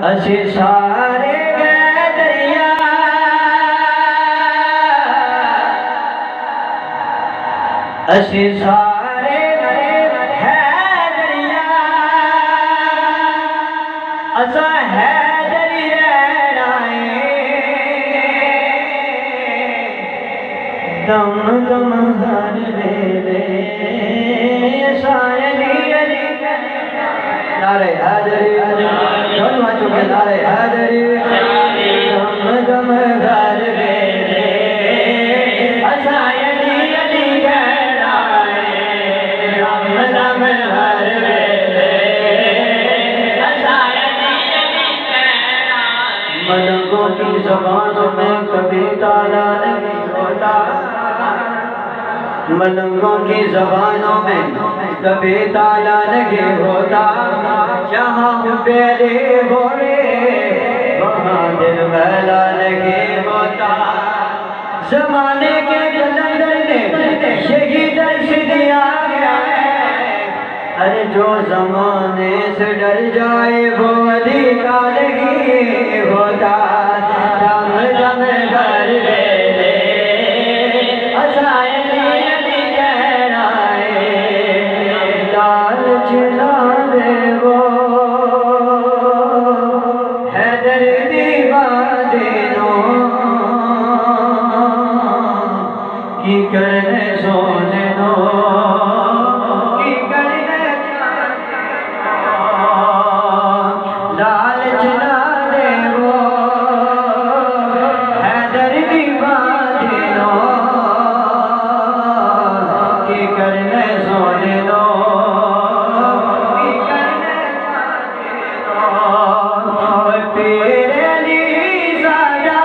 اسی سارے گئے دریا اسی سارے گئے دریا اسا ہے دم دم ہر ویلے سایہ علی نعرہ حیدری دونوں ہاتھوں کے نعرہ حیدری دم دم ہر ویلے سایہ علی گہرائے دم دم ہر ویلے سایہ علی گہرائے ملکوں کی زبانوں میں کبھی تالا نہیں ہوتا ملنگوں کی زبانوں میں کبھی تالا نہیں ہوتا جہاں پیرے ہوئے وہاں دل میلا نہیں ہوتا زمانے کے کلندر نے یہی درس دیا ہے ارے جو زمانے سے ڈر جائے وہ علی کا نہیں ہوتا دم دم گھر ویلے چلا دے وہ حیدر دیوانوں کی کرنے سونے دو کی کرنے لال چلا دے وہ حیدر دیوانوں کی کرنے سونے دو پیر علی زادہ